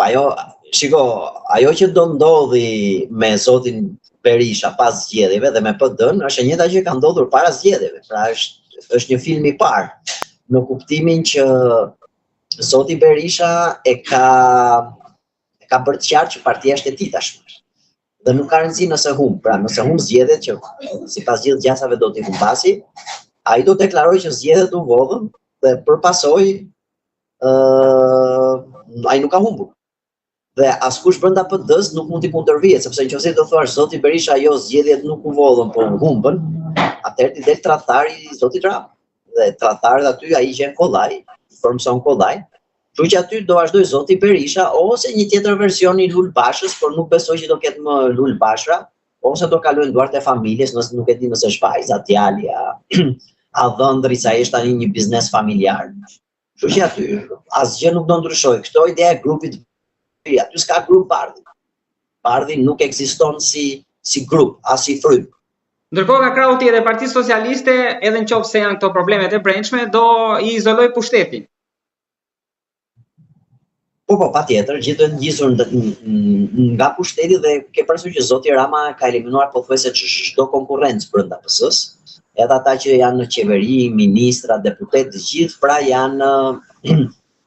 ajo që do ndodhi me zotin Berisha pas zgjedhjeve dhe me PD-n është e njëjta që ka ndodhur para zgjedhjeve. Pra është një film i parë në kuptimin që zoti Berisha e ka bërë të qartë që partia është e tij tashmë. Dhe nuk ka rëndësi nëse humb. Pra nëse humb zgjedhjet që sipas gjithë gjasave do t'i humbasi, ai do të deklarojë që zgjedhjet u vodhën dhe për pasojë ai nuk ka humbur. Dhe askush brenda PD-s nuk mund t'i kundërvihet, sepse nëse do thuash zoti Berisha jo zgjedhjet nuk u vodhën, por humbën, atëherë ti del tradhtari i zotit Rama. Dhe tradhtarët aty ai gjen kollaj, formson kollaj. Kështu që aty do vazhdoj zoti Berisha ose një tjetër version i Lul Bashës, por nuk besoj që do ketë më Lul Bashra, ose do kalojnë duart e familjes, nëse nuk e di nëse është vajza, djali, a dhëndri sa është tani një biznes familjar. Kështu që aty asgjë nuk do ndryshoj. Këto ide e grupit, aty s'ka grup Bardhi. Bardhi nuk ekziston si grup, as si frymë. Ndërkohë nga krau tjetër e Partisë Socialiste, edhe nëse janë këto problemet e brendshme, do i izoloj pushtetin. Po, patjetër, gjithë do ngjisur nga pushteti dhe ke parasysh që zoti Rama ka eliminuar pothuajse çdo konkurrencë brenda PS-s. Edhe ata që janë në qeveri, ministra, deputet, gjithë pra janë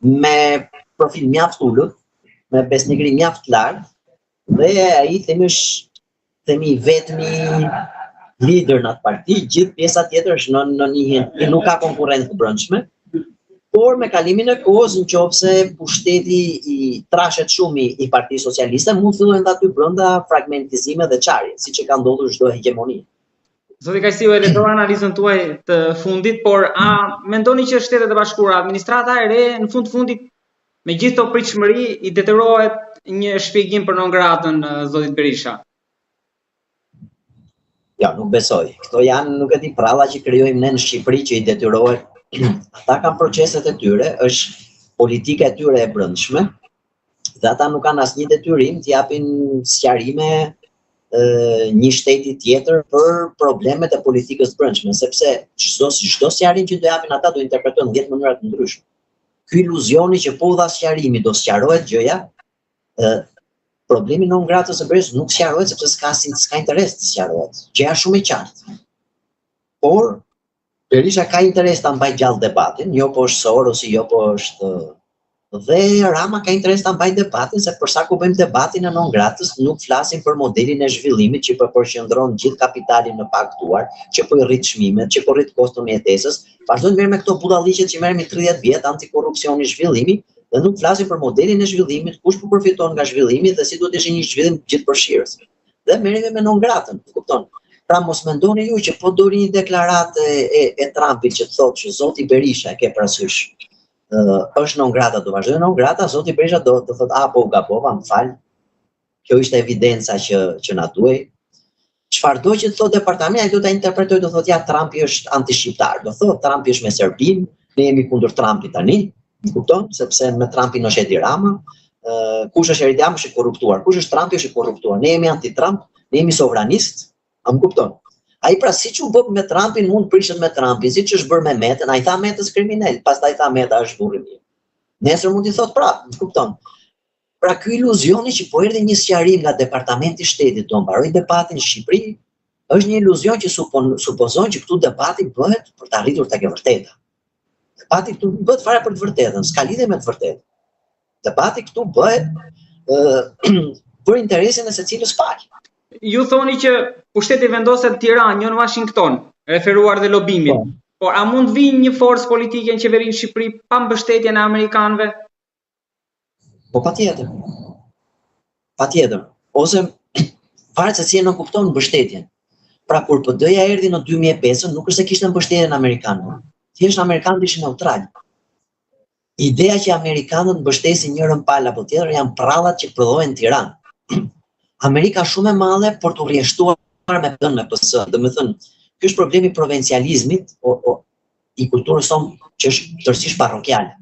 me profil mjaft ulët, me besnikëri mjaft lartë, dhe ai themi vetmi lider në atë parti, gjithë pjesa tjetër është në një nuk ka konkurrencë të brendshme. Por me kalimin e kohës, nëse pushteti i trashet shumë i Partisë Socialiste, mund të fillojnë aty brenda fragmentizime dhe çarje, siç e ka ndodhur çdo hegemoni. Zoti Kajsiu, e lexova analizën tuaj të fundit, por a mendoni që Shtetet e Bashkuara, administrata e re, në fundit me gjithë këto pritshmëri i detyrohet një shpjegim për non gratën zotit Berisha? Ja, nuk besoj. Këto janë, nuk e di, pralla që krijojmë ne në Shqipëri që i detyrohet. Ata kanë proceset e tyre, është politika e tyre e brendshme, dhe ata nuk kanë asnjë detyrim të japin sqarime një shteti tjetër për problemet e politikës brendshme, sepse çdo sqarim që do japin ata do interpretojnë në 10 mënyra të ndryshme. Ky iluzioni që po dha sqarimi do sqarohet gjëja, problemi non gratës së Berisës nuk sqarohet sepse s'ka interes të sqarohet. Gjëja shumë e qartë. Por Berisha ka interes ta mbajë gjallë debatin, jo po është Soros, jo po është, dhe Rama ka interes ta mbajë debatin, se për sa ku bëjmë debatin e non gratës, nuk flasim për modelin e zhvillimit që përqendron gjithë kapitalin në paktuar, që po i rrit çmimet, që po rrit koston e jetesës. Vazhdojnë merr me këto budalliqet që merremi 30 vjet, antikorrupsioni, zhvillimi, dhe nuk flasim për modelin e zhvillimit, kush po përfiton nga zhvillimi dhe si duhet të ishte një zhvillim gjithëpërfshirës. Dhe merremi me non gratën, kupton? Pra mos mendoni ju që po dori një deklaratë e Trumpit që thotë që zoti Berisha e ke parasysh është non grata, do vazhdojë non grata, zoti Berisha do të thotë po u gabova, më fal. Kjo ishte evidenca që na duhej. Çfarëdo që të thotë departamenti, ai do ta interpretojë, do thotë ja Trumpi është antishqiptar, do thotë Trumpi është me Serbinë, ne jemi kundër Trumpit tani, më kupton? Sepse me Trumpin është Edi Rama, kush është Edi Rama është i korruptuar, kush është Trumpi është i korruptuar. Ne jemi anti-Trump, ne jemi sovranistë. A më kupton? Ai pra siç u bë me Trumpin mund prishet me Trumpin, siç është bërë me Metën, ai tha Metës kriminal, pastaj tha Meta është burr i mirë. Nesër mund t'i thotë prapë, më kupton? Pra ky iluzioni që po erdhi një sqarim nga Departamenti i Shtetit do mbaroj debatin në Shqipëri, është një iluzion që supozon që këtu debati bëhet për të arritur tek e vërteta. Debati këtu nuk bëhet fare për të vërtetën, s'ka lidhje me të vërtetën. Debati këtu bëhet për interesin e secilës palë. Ju thoni që pushteti vendoset në Tiranë, jo në Washington, referuar dhe lobimit. Por a mund vinë një forcë politike në qeverinë Shqipëri pa mbështetjen e amerikanëve? Po patjetër. Patjetër. Ose varet se si e nuk kupton mbështetjen. Pra kur PD-ja erdhi në 2005, nuk është se kishte mbështetjen amerikanëve. Thjesht amerikanët ishin neutral. Ideja që amerikanët mbështesin njërin palë apo tjetër janë prallat që prodhohen në Tiranë. Amerika shumë e madhe për të rrjeshtuar me PD-n me PS. Domethënë, ky është problemi provincializmit i kulturës sonë që është tërësisht parrokiale.